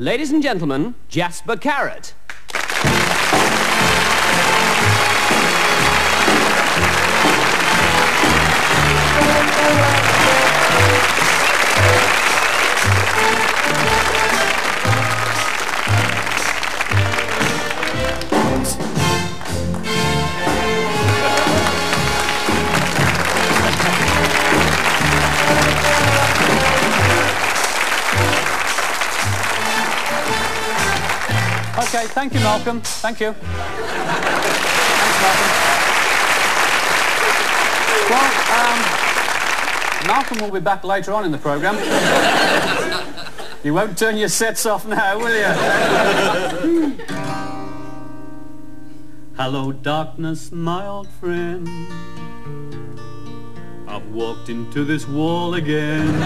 Ladies and gentlemen, Jasper Carrott. Okay, thank you, Malcolm. Thank you. Thanks, Malcolm. Well, Malcolm will be back later on in the programme. You won't turn your sets off now, will you? Hello, darkness, my old friend. I've walked into this wall again.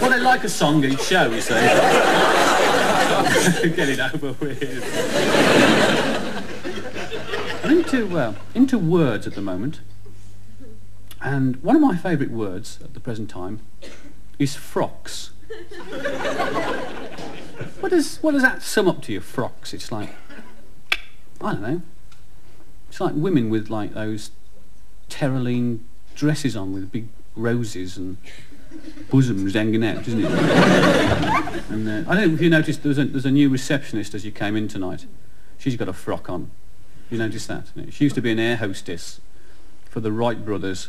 Well, they like a song each show, you see. Get it over with. I'm into words at the moment, and one of my favourite words at the present time is frocks. What does that sum up to you, frocks? It's like, I don't know. It's like women with like those terraline dresses on with big roses and bosoms hanging out, isn't it? And I don't know if you noticed there's a new receptionist as you came in tonight. She's got a frock on. You noticed that? She used to be an air hostess for the Wright brothers.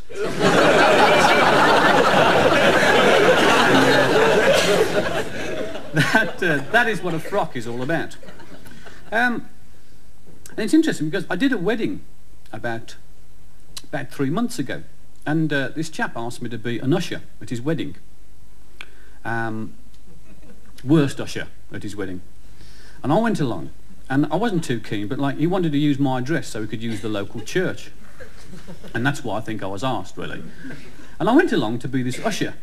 That is what a frock is all about. And it's interesting because I did a wedding about 3 months ago, and this chap asked me to be an usher at his wedding. Worst usher at his wedding. And I went along, and I wasn't too keen, but like he wanted to use my address so he could use the local church. And that's why I think I was asked, really. And I went along to be this usher,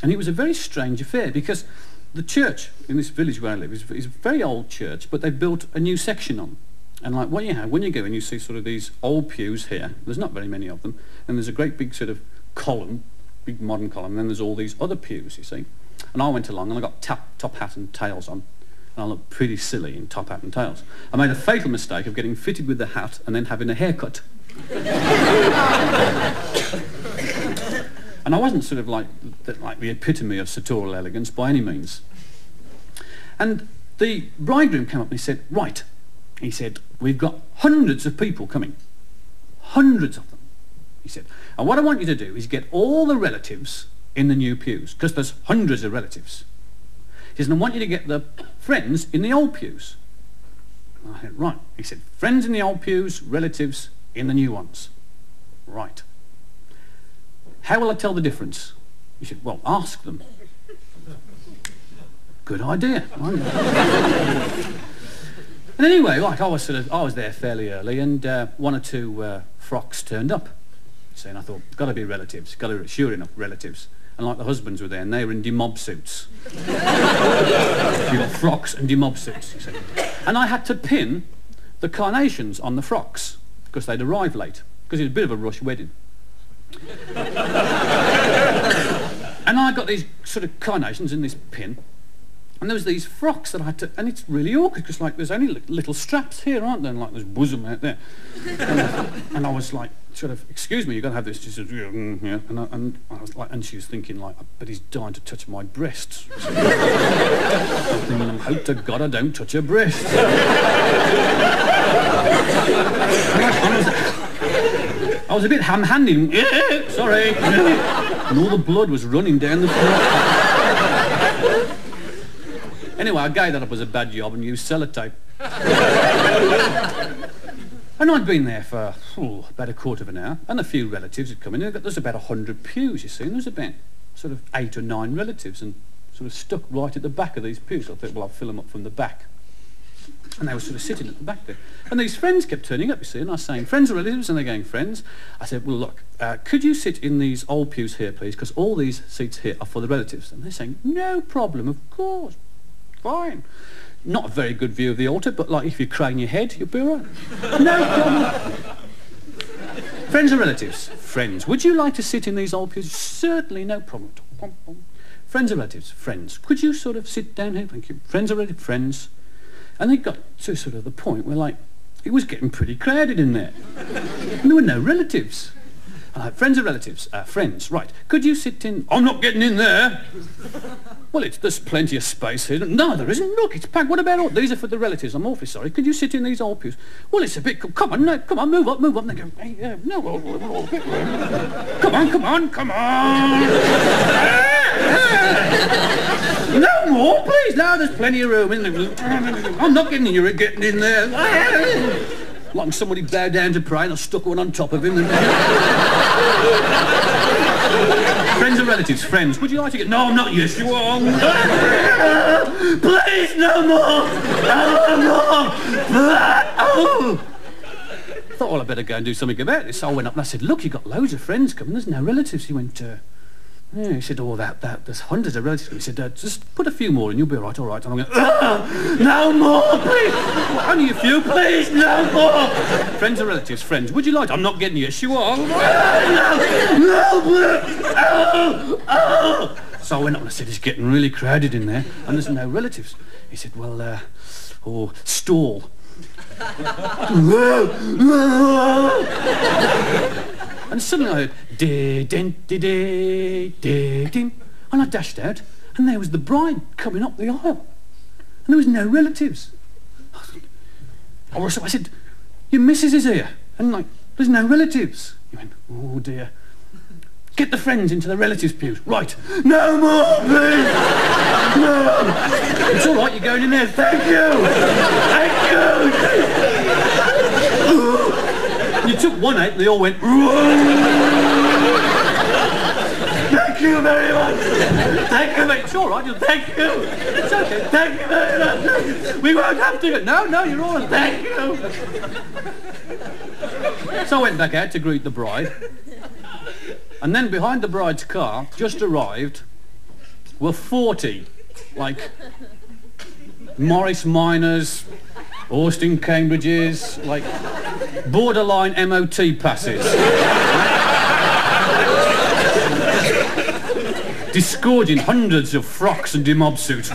and it was a very strange affair because the church in this village where I live is a very old church, but they've built a new section on. And like what you have, when you go and you see sort of these old pews here, there's not very many of them, and there's a great big sort of column, big modern column, and then there's all these other pews, you see. And I went along and I got top hat and tails on, and I looked pretty silly in top hat and tails. I made a fatal mistake of getting fitted with the hat and then having a haircut. And I wasn't sort of like the epitome of sartorial elegance by any means. And the bridegroom came up and he said, right, he said, we've got hundreds of people coming. Hundreds of them. He said, and what I want you to do is get all the relatives in the new pews, because there's hundreds of relatives. He says, and I want you to get the friends in the old pews. And I said, right. He said, friends in the old pews, relatives in the new ones. Right. How will I tell the difference? He said, well, ask them. Good idea. And anyway, like I was there fairly early, and one or two frocks turned up. So, and I thought, got to be relatives, sure enough, relatives. And like the husbands were there, and they were in demob suits. You got frocks and demob suits, you see. And I had to pin the carnations on the frocks because they'd arrived late, because it was a bit of a rush wedding. And I got these sort of carnations in this pin. And there was these frocks that I had to, and it's really awkward because like there's only little straps here, aren't there? And like there's bosom out there. And I was like, sort of, excuse me, you've got to have this. She said, yeah. And I was like, and she was thinking like, but he's dying to touch my breasts. I'm thinking, I hope to God I don't touch her breasts. I was a bit ham-handed. Sorry. And all the blood was running down the floor. Anyway, I gave that up as a bad job and used sellotape. And I'd been there for about a quarter of an hour, and a few relatives had come in. There's about 100 pews, you see, and there's about sort of 8 or 9 relatives, and sort of stuck right at the back of these pews. So I thought, well, I'll fill them up from the back. And they were sort of sitting at the back there. And these friends kept turning up, you see, and I was saying, friends or relatives? And they're going, friends. I said, well, look, could you sit in these old pews here, please? Because all these seats here are for the relatives. And they're saying, no problem, of course. Fine. Not a very good view of the altar, but like if you crane your head, you'll be all right. No problem. Friends or relatives? Friends. Would you like to sit in these old pews? Certainly, no problem. Friends or relatives? Friends. Could you sort of sit down here? Thank you. Friends or relatives? Friends. And they got to sort of the point where, like, it was getting pretty crowded in there. And there were no relatives. Friends or relatives? Friends. Right. Could you sit in... I'm not getting in there. Well, there's plenty of space here. No, there isn't. Look, it's packed. What about all... These are for the relatives. I'm awfully sorry. Could you sit in these old pews? Well, it's a bit... Come on, no, come on, move up. And they go, hey, no, we're all a bit... Come on. No more, please. No, there's plenty of room. I'm not getting in. You're getting in there. Like somebody bowed down to pray and I stuck one on top of him. Friends or relatives? Friends. Would you like to get... No, I'm not. Yes, you are. Please, no more. I thought, well, I better go and do something about this. So I went up and I said, look, you've got loads of friends coming. There's no relatives. He went, yeah. He said, oh, there's hundreds of relatives. He said, just put a few more and you'll be all right. And I'm going, no more, please. Only a few, please, no more. Friends or relatives? Friends. Would you like to? I'm not getting you. Yes, you are. No. So I went up and I said, it's getting really crowded in there and there's no relatives. He said, well, stall. And suddenly I heard din, and I dashed out, and there was the bride coming up the aisle, and there was no relatives. I said, your missus is here, and like, there's no relatives. He went, oh dear. Get the friends into the relatives' pews. Right. No more, please. No. It's all right, you're going in there. Thank you. You took one out and they all went... Thank you very much. Thank you, mate. It's all right. Thank you. It's okay. Thank you very much. We won't have to... No, you're all right. Thank you. So I went back out to greet the bride. And then behind the bride's car, just arrived, were 40, like, Morris Minors, Austin Cambridges, like, borderline MOT passes. Disgorging hundreds of frocks and demob suits.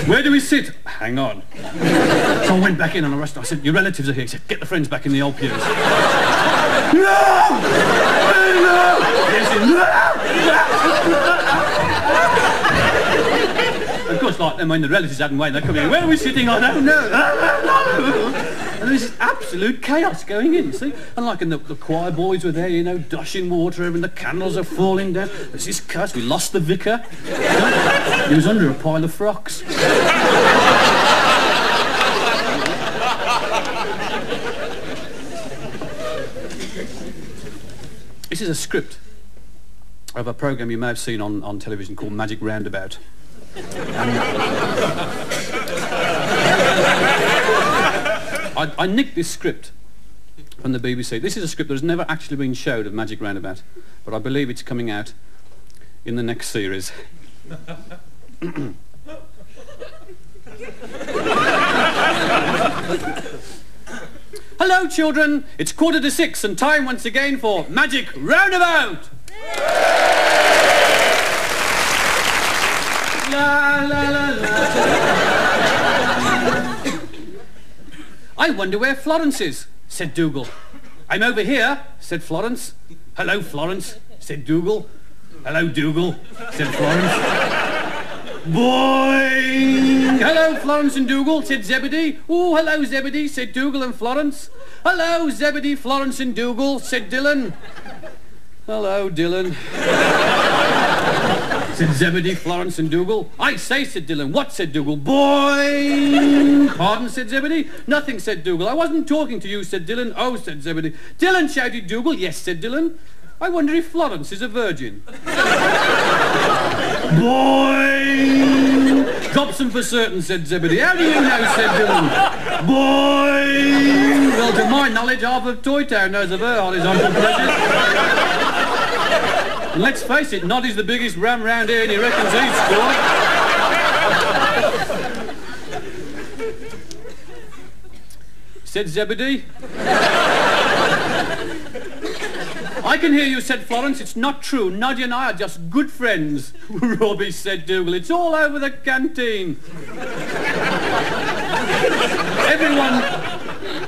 Where do we sit? Hang on. So I went back in and I said, your relatives are here. He said, get the friends back in the old pews. No! Of course, like them when the relatives hadn't waited, they come in. Where are we sitting on? Oh no! And there's this absolute chaos going in, you see. And like, and the choir boys were there, you know, dashing water over, and the candles are falling down. There's this chaos. We lost the vicar. He was under a pile of frocks. This is a script of a programme you may have seen on television called Magic Roundabout. I nicked this script from the BBC. This is a script that has never actually been showed of Magic Roundabout, but I believe it's coming out in the next series. Hello, children. It's 6:15 and time once again for Magic Roundabout. La la la la. I wonder where Florence is, said Dougal. I'm over here, said Florence. Hello, Florence, said Dougal. Hello, Dougal, said Florence. Boing! Hello, Florence and Dougal, said Zebedee. Oh, hello, Zebedee, said Dougal and Florence. Hello, Zebedee, Florence and Dougal, said Dylan. Hello, Dylan. Said Zebedee, Florence and Dougal. I say, said Dylan. What, said Dougal? Boing! Pardon, said Zebedee. Nothing, said Dougal. I wasn't talking to you, said Dylan. Oh, said Zebedee. Dylan, shouted Dougal. Yes, said Dylan. I wonder if Florence is a virgin. Boing! Dobson for certain, said Zebedee. How do you know, said Dylan. Boing! Well, to my knowledge, half of Toy Town knows of her horizontal pleasures. And let's face it, Noddy's the biggest ram round here and he reckons he's scored. Said Zebedee. I can hear you, said Florence. It's not true. Nadia and I are just good friends. Robbie, said Dougal. It's all over the canteen.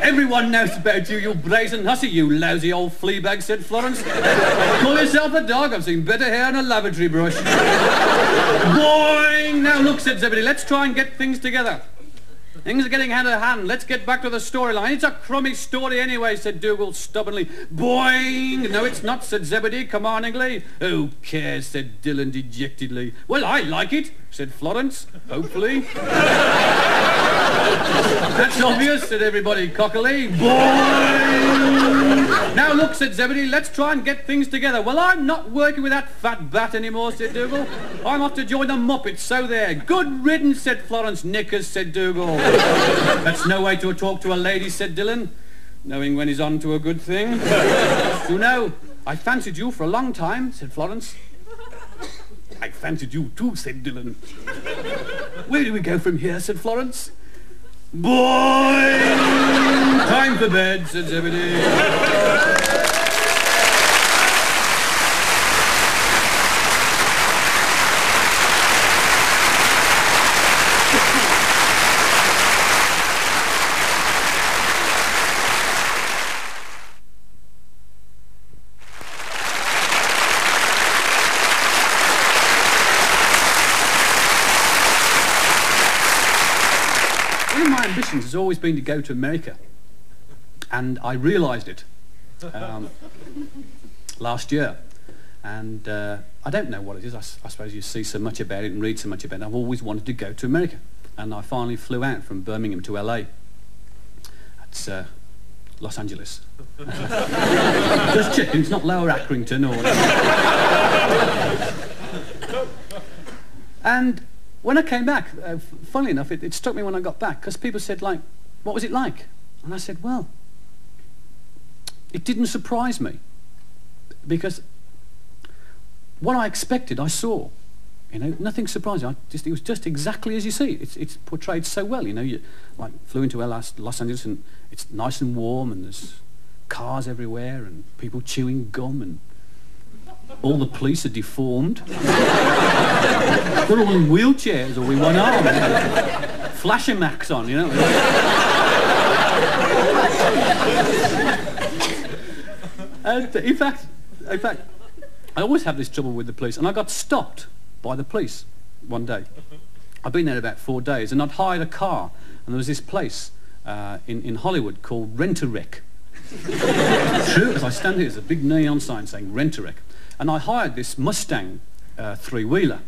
Everyone knows about you, you brazen hussy, you lousy old flea bag, said Florence. Call yourself a dog. I've seen better hair on a lavatory brush. Boing! Now look, said Zebedee, let's try and get things together. Things are getting hand in hand. Let's get back to the storyline. It's a crummy story anyway, said Dougal stubbornly. Boing! No, it's not, said Zebedee commandingly. Who cares, said Dylan dejectedly. Well, I like it, said Florence, hopefully. That's obvious, said everybody cockily. Boing! Now look, said Zebedee, let's try and get things together. Well, I'm not working with that fat bat anymore, said Dougal. I'm off to join the Muppets, so there. Good riddance, said Florence. Knickers, said Dougal. That's no way to talk to a lady, said Dylan, knowing when he's on to a good thing. You know, I fancied you for a long time, said Florence. I fancied you too, said Dylan. Where do we go from here, said Florence. Boy! Time for bed, said Zebedee. Has always been to go to America, and I realised it last year, and I don't know what it is. I suppose you see so much about it and read so much about it. I've always wanted to go to America, and I finally flew out from Birmingham to LA. That's Los Angeles. Just checking, it's not Lower Accrington or and when I came back, funnily enough, it struck me when I got back, because people said, like, what was it like? And I said, well, it didn't surprise me, because what I expected, I saw. You know, nothing surprising. It was just exactly as you see. It's portrayed so well. You know, you like flew into Los Angeles, and it's nice and warm, and there's cars everywhere, and people chewing gum, and all the police are deformed. They're all in wheelchairs or with one arm. Flasher Max on, you know. And in fact, I always have this trouble with the police, and I got stopped by the police one day. I'd been there about 4 days, and I'd hired a car, and there was this place in Hollywood called Rent-A-Wreck. True, as I stand here, there's a big neon sign saying Rent-A-Wreck. And I hired this Mustang three-wheeler.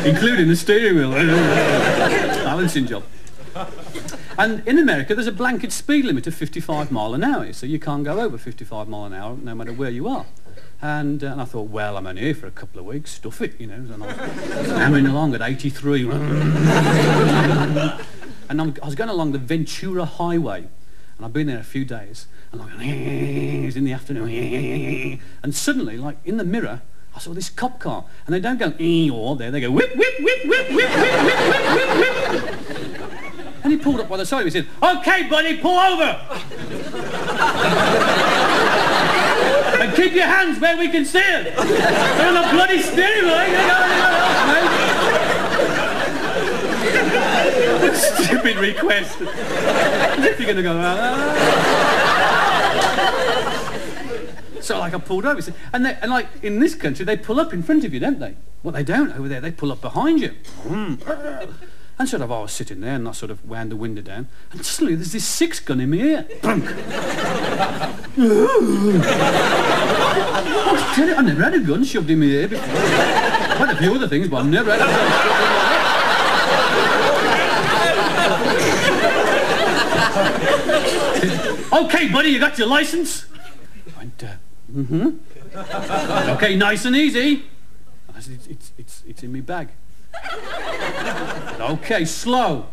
Including the steering wheel. Balancing job. And in America, there's a blanket speed limit of 55 mile an hour, so you can't go over 55 mile an hour no matter where you are. And I thought, well, I'm only here for a couple of weeks, stuff it, you know. And I was hammering along at 83. And I was going along the Ventura Highway. And I've been there a few days, and I'm going, it's in the afternoon, and suddenly, like in the mirror, I saw this cop car, and they don't go or there, they go whip, whip, whip, whip, whip, whip, whip, whip, whip, whip. And he pulled up by the side. He said, "Okay, buddy, pull over, and keep your hands where we can see it. They're on the bloody steering wheel." Stupid request. As if you're going to go, So like I pulled over, and like in this country they pull up in front of you, don't they? Well, they don't over there. They pull up behind you. And sort of I was sitting there, and I sort of wound the window down, and suddenly there's this 6-gun in my ear. I tell you, I never had a gun shoved in my ear before. I've had a few other things, but I've never had a gun shoved in my ear. Okay, buddy, you got your license? I went, Okay, nice and easy. I said, it's in my bag. Okay, slow.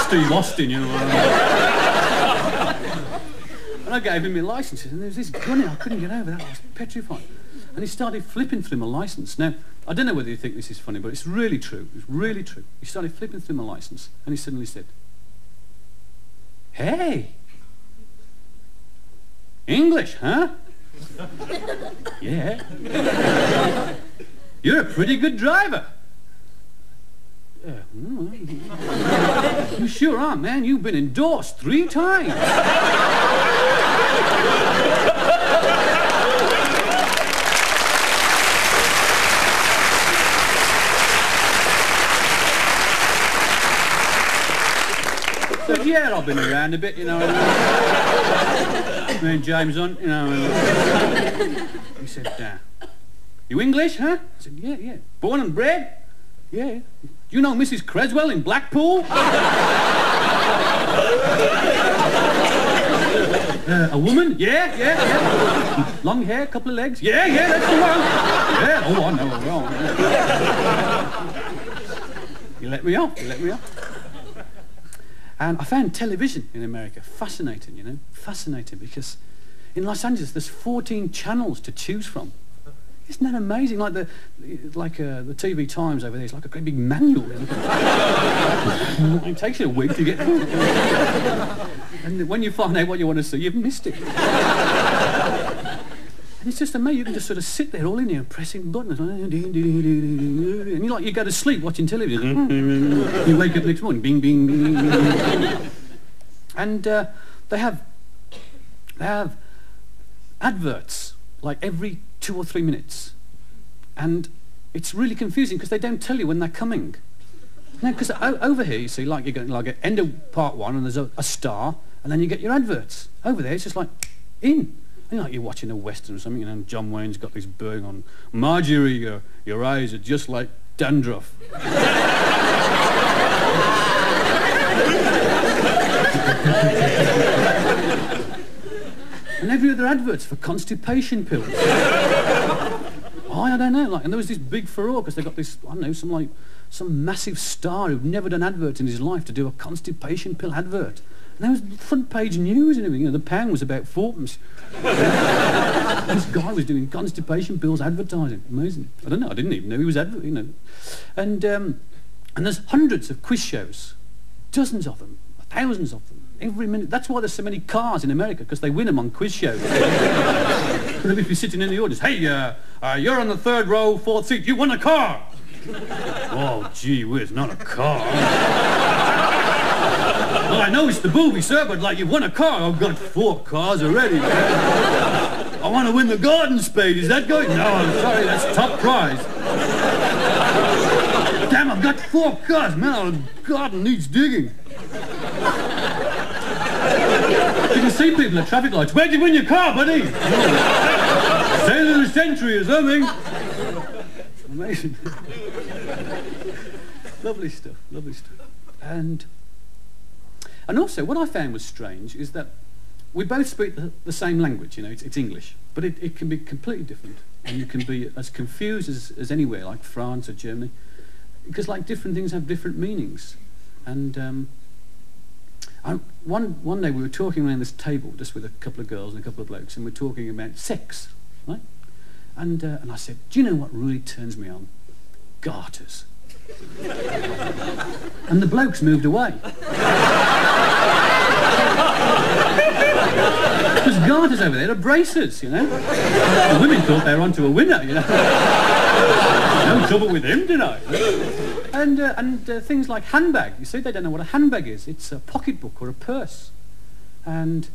Steve Austin, you know. And I gave him my license, and there was this gun in. I couldn't get over that. I was petrified. And he started flipping through my licence. Now, I don't know whether you think this is funny, but it's really true. It's really true. He started flipping through my licence, and he suddenly said, "Hey, English, huh?" "Yeah." "You're a pretty good driver." "Yeah." "You sure are, man. You've been endorsed 3 times." So, yeah, I've been around a bit, you know. Me and James on, you know. He said, "You English, huh?" I said, "Yeah, yeah." "Born and bred?" "Yeah." "Do you know Mrs. Creswell in Blackpool?" "A woman?" "Yeah, yeah, yeah." "Long hair, couple of legs?" "Yeah, yeah, that's the one." "Yeah, oh, I know her well." He let me off, he let me off. And I found television in America fascinating, you know, fascinating, because in Los Angeles there's 14 channels to choose from. Isn't that amazing? Like the TV Times over there is like a great big manual. It takes you a week to get through. And when you find out what you want to see, you've missed it. And it's just amazing. You can just sort of sit there all in here pressing buttons. And you go to sleep watching television. You wake up next morning, bing, bing, bing, bing, bing. And they have adverts like every 2 or 3 minutes. And it's really confusing because they don't tell you when they're coming. Now, because over here, you see, like you're going like at end of part 1 and there's a star, and then you get your adverts. Over there, it's just like, in. You know, like you're watching a Western or something, you know, John Wayne's got this bird on. "Marjorie, your eyes are just like dandruff." And every other advert's for constipation pills. I don't know, like, and there was this big furore because they got this, I don't know, some massive star who'd never done adverts in his life to do a constipation pill advert. And there was front page news and everything. You know, the pound was about 4pence. This guy was doing constipation pills advertising. Amazing. I don't know. I didn't even know he was you know. And there's hundreds of quiz shows, dozens of them, thousands of them, every minute. That's why there's so many cars in America, because they win them on quiz shows. And if you're sitting in the audience, "Hey, you're on the 3rd row, 4th seat. You won a car." "Oh, gee whiz, not a car." "Well, I know it's the booby, sir, but like you've won a car." "I've got 4 cars already." "I want to win the garden spade. Is that going?" "No, I'm sorry, that's top prize." "Damn, I've got 4 cars, man. The garden needs digging." You can see people at traffic lights. "Where'd you win your car, buddy?" "Sale of the century or something." Amazing. Lovely stuff, lovely stuff. And also, what I found was strange is that we both speak the same language, you know, it's English, but it can be completely different, and you can be as confused as anywhere, like France or Germany, because like different things have different meanings. And one day we were talking around this table, just with a couple of girls and a couple of blokes, and we're talking about sex, right? And I said, "Do you know what really turns me on? Garters." And the blokes moved away. Because garters over there are braces, you know. The women thought they were onto a winner, you know. No trouble with him tonight. And things like handbag. You see, they don't know what a handbag is. It's a pocketbook or a purse. And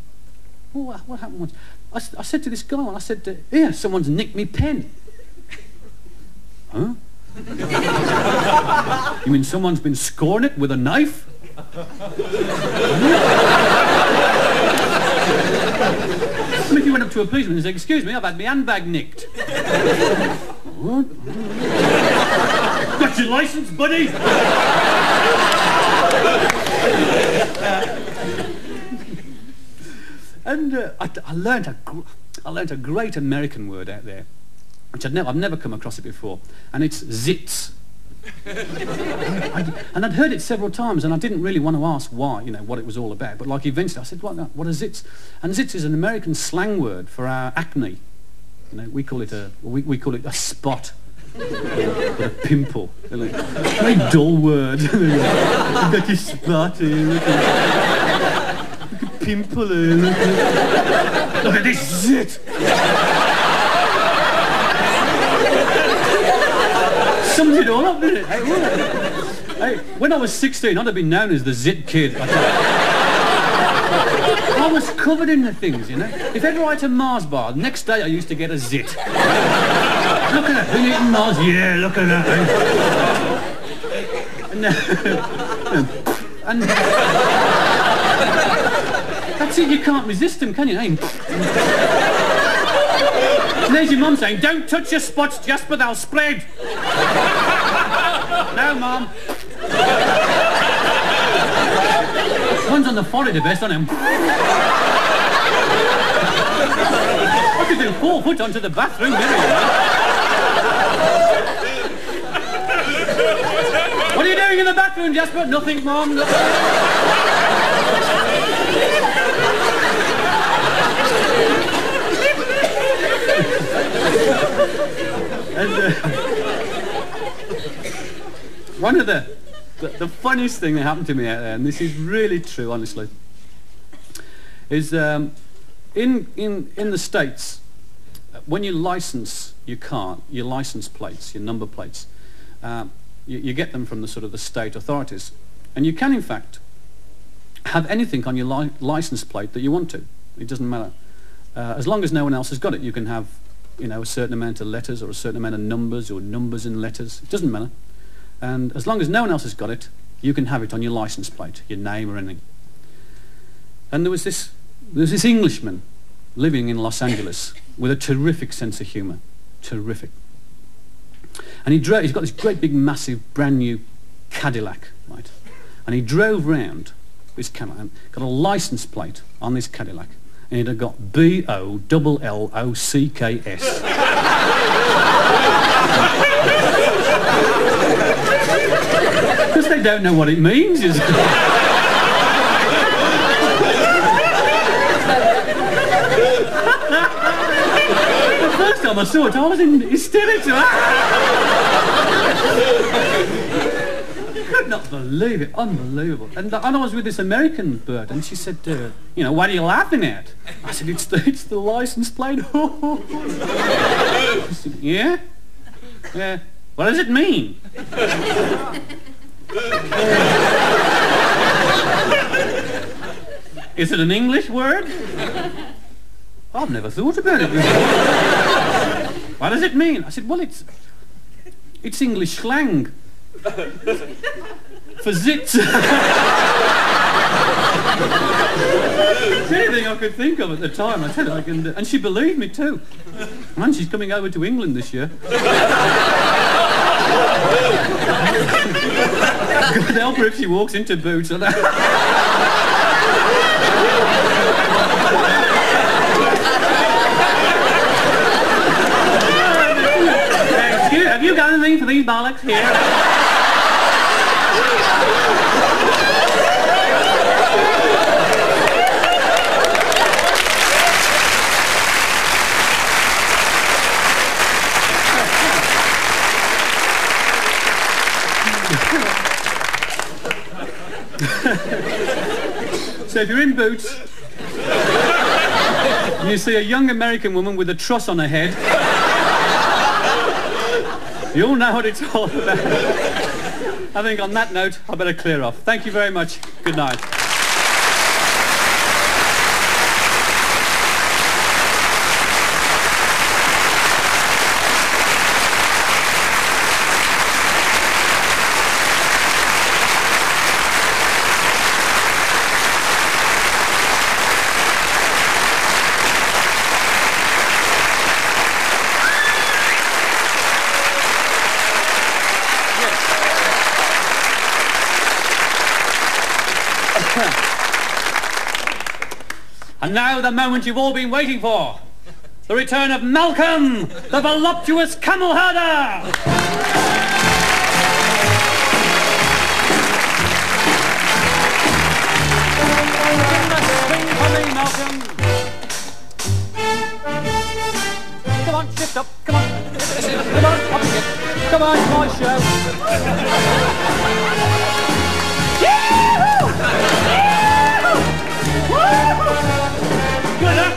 what happened once? I said to this guy, I said, "Here, someone's nicked me pen." "Huh?" "You mean someone's been scoring it with a knife?" What if you went up to a policeman and said, "Excuse me, I've had my handbag nicked"? "What? Got your license, buddy?" And I learnt a great American word out there, which I've never come across it before, and it's zits. And I'd heard it several times, and I didn't really want to ask why, you know, what it was all about. But like eventually I said, what are zits? And zits is an American slang word for our acne. You know, we call it a spot. Or a pimple. Very dull word. You've got your spot here. Look at pimple here. Look at this zit. Sums it all up, doesn't it? Hey, when I was 16, I'd have been known as the zit kid. I was covered in the things, you know. If ever I ate a Mars bar, the next day I used to get a zit. Look at that, been eating Mars? Yeah, look at that. And that's it, you can't resist them, can you? And there's your mum saying, don't touch your spots, Jasper, they'll spread. No, Mum. One's on the forehead the best, aren't they? I could do 4 foot onto the bathroom mirror. What are you doing in the bathroom, Jasper? Nothing, Mum. Nothing. And, one of the funniest thing that happened to me out there, and this is really true, honestly, is in the States, when you license your car, your license plates, your number plates, you get them from the sort of the state authorities, and you can in fact have anything on your license plate that you want to. It doesn't matter, as long as no one else has got it. You can have, you know, a certain amount of letters or a certain amount of numbers or numbers and letters. It doesn't matter. And as long as no one else has got it, you can have it on your license plate, your name or anything. And there was this Englishman living in Los Angeles with a terrific sense of humour. Terrific. And he's got this great big massive brand new Cadillac, right? And he drove round this Cadillac, got a license plate on this Cadillac, and it had got B-O-L-L-O-C-K-S. Because they don't know what it means. The first time I saw it, I was in hysterics. Could not believe it. Unbelievable. And I was with this American bird, and she said, you know, what are you laughing at? I said, it's the license plate. She said, yeah? Yeah. What does it mean? Is it an English word? I've never thought about it before. What does it mean? I said, well, it's English slang for zits. It's anything I could think of at the time. I tell you, and she believed me too. And she's coming over to England this year. God help her if she walks into Boots. Excuse, have you got anything for these bollocks here? So if you're in Boots and you see a young American woman with a truss on her head, you'll know what it's all about. I think on that note, I better clear off. Thank you very much. Good night. And now the moment you've all been waiting for. The return of Malcolm, the voluptuous camel herder! Swing for me, Malcolm. Come on. lift up. Come on. Come on, up you get. Come on, it's my show. Yee-hoo! Yee-hoo! Woo-hoo! Good, huh?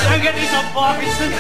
Don't get this on Parkinson.